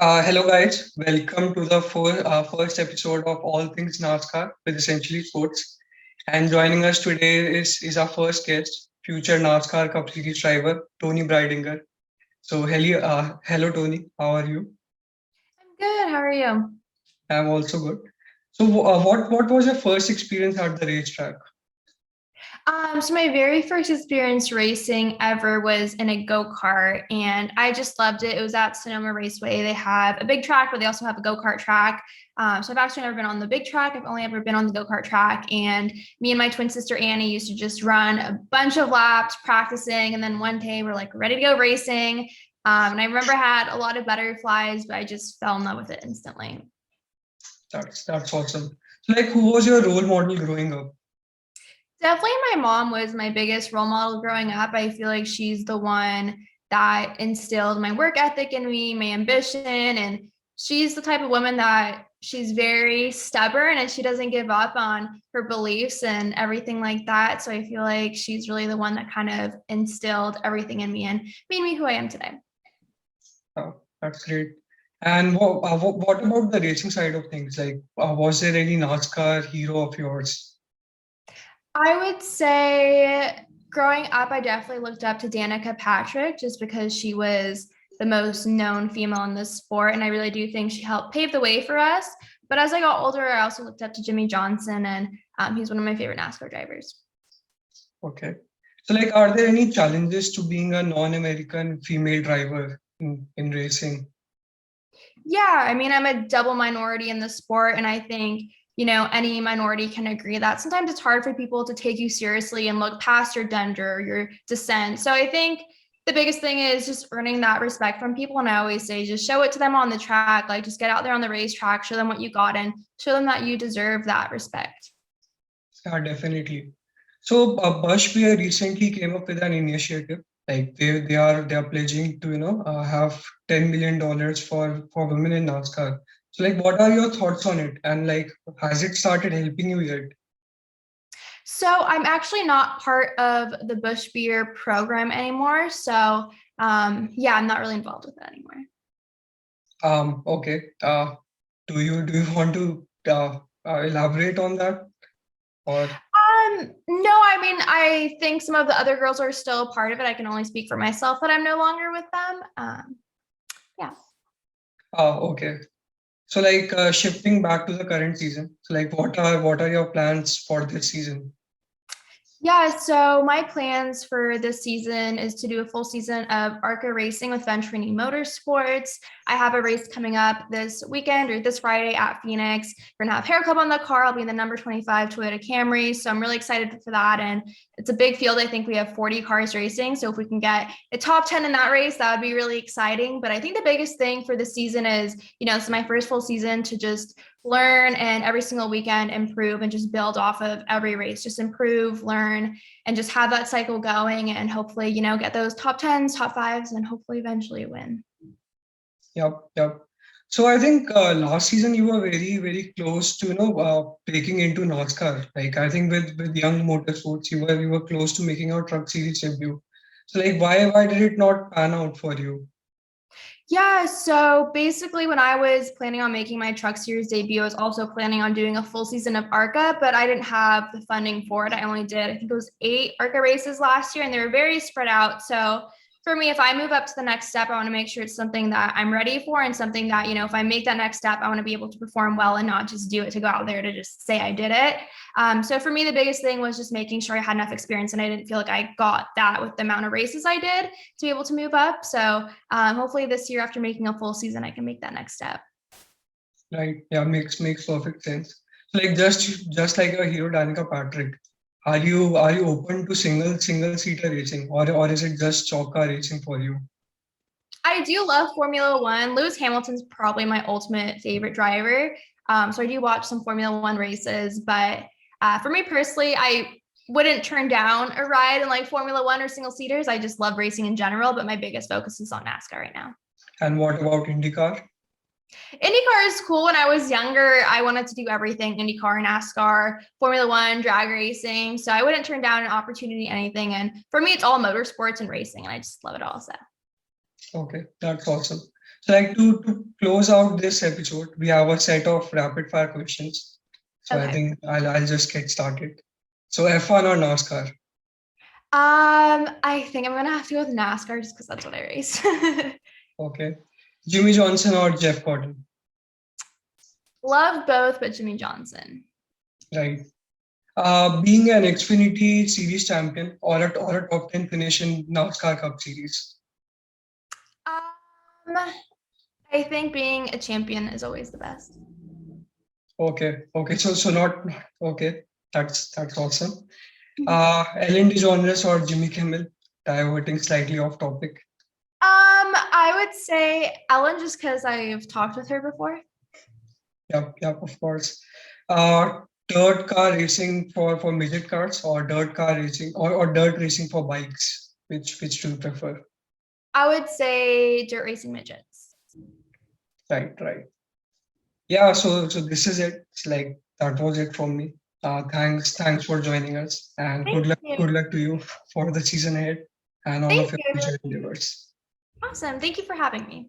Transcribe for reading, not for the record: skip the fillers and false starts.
Hello guys, welcome to the first episode of All Things NASCAR with Essentially Sports. And joining us today is our first guest, future NASCAR Cup Series driver, Toni Breidinger. So hello Tony, how are you? I'm good. How are you? I'm also good. So what was your first experience at the racetrack? So my very first experience racing ever was in a go-kart, and I just loved it. It was at Sonoma Raceway. They have a big track, but they also have a go-kart track. So I've actually never been on the big track. I've only ever been on the go-kart track. And me and my twin sister Annie used to just run a bunch of laps practicing, and then one day we're like ready to go racing. And I remember I had a lot of butterflies, but I just fell in love with it instantly. That's awesome. So like, who was your role model growing up? Definitely my mom was my biggest role model growing up. I feel like she's the one that instilled my work ethic in me, my ambition, and she's the type of woman that she's very stubborn and she doesn't give up on her beliefs and everything like that. So I feel like she's really the one that kind of instilled everything in me and made me who I am today. Oh, that's great. And what about the racing side of things? Like, was there any NASCAR hero of yours? I would say growing up, I definitely looked up to Danica Patrick just because she was the most known female in this sport. And I really do think she helped pave the way for us. But as I got older, I also looked up to Jimmy Johnson, and he's one of my favorite NASCAR drivers. Okay. So, like, are there any challenges to being a non-American female driver in racing? Yeah, I mean, I'm a double minority in the sport, and I think any minority can agree that sometimes it's hard for people to take you seriously and look past your gender, your descent. So I think the biggest thing is just earning that respect from people. And I always say, just show it to them on the track, like just get out there on the racetrack, show them what you got, and show them that you deserve that respect. Yeah, definitely. So, Bush Beer recently came up with an initiative. Like they are pledging to have $10 million for women in NASCAR. So, like, what are your thoughts on it? And like, has it started helping you yet? So I'm actually not part of the Bush Beer program anymore. So yeah, I'm not really involved with it anymore. Okay. Do you want to elaborate on that? Or No, I mean, I think some of the other girls are still a part of it. I can only speak for myself that I'm no longer with them. Yeah. okay. So like shifting back to the current season. So like what are your plans for this season? Yeah, so my plans for this season is to do a full season of ARCA racing with Venturini Motorsports. I have a race coming up this weekend or this Friday at Phoenix. We're gonna have Hair Club on the car. I'll be in the number 25 Toyota Camry. So I'm really excited for that. And it's a big field. I think we have 40 cars racing. So if we can get a top 10 in that race, that would be really exciting. But I think the biggest thing for the season is, it's my first full season to just learn and every single weekend improve and just build off of every race, just improve, learn, and just have that cycle going and hopefully, get those top 10s, top fives, and hopefully eventually win. Yep. So I think last season you were very close to breaking into NASCAR. Like I think with Young Motorsports you were close to making our Truck Series debut. So like why did it not pan out for you? Yeah, so basically, when I was planning on making my Truck Series debut, I was also planning on doing a full season of ARCA, but I didn't have the funding for it. I only did, I think it was 8 ARCA races last year, and they were very spread out. So for me, if I move up to the next step, I want to make sure it's something that I'm ready for and something that, if I make that next step, I want to be able to perform well and not just do it to go out there to just say I did it. So for me, the biggest thing was just making sure I had enough experience, and I didn't feel like I got that with the amount of races I did to be able to move up. So hopefully this year, after making a full season, I can make that next step. Right. Yeah, makes perfect sense. So like just like a hero Danica Patrick, are you open to single seater racing or is it just chalk car racing for you? I do love Formula One. Lewis Hamilton's probably my ultimate favorite driver. So I do watch some Formula One races, but for me personally, I wouldn't turn down a ride in like Formula One or single seaters. I just love racing in general, but my biggest focus is on NASCAR right now. And what about IndyCar? IndyCar is cool. When I was younger, I wanted to do everything IndyCar, NASCAR, Formula One, drag racing. So I wouldn't turn down an opportunity, anything. And for me, it's all motorsports and racing, and I just love it all. So. Okay, that's awesome. So like to close out this episode, we have a set of rapid fire questions. So I Okay. think I'll just get started. So F1 or NASCAR? I think I'm gonna have to go with NASCAR just because that's what I race. Okay. Jimmy Johnson or Jeff Gordon? Love both, but Jimmy Johnson. Right. Being an Xfinity Series champion or a top 10 finish in NASCAR Cup Series. Um, I think being a champion is always the best. Okay. Okay. So not okay. That's awesome. Ellen DeGeneres or Jimmy Kimmel? Diverting slightly off topic. I would say Ellen just because I've talked with her before. Yep, of course. Uh, Dirt car racing for midget cars or dirt car racing or dirt racing for bikes? Which do you prefer? I would say dirt racing midgets. Right. Yeah, so this is it. It's like that was it from me. Thanks for joining us, and Thank you. good luck to you for the season ahead and all of Thank your you. future endeavors. Awesome. Thank you for having me.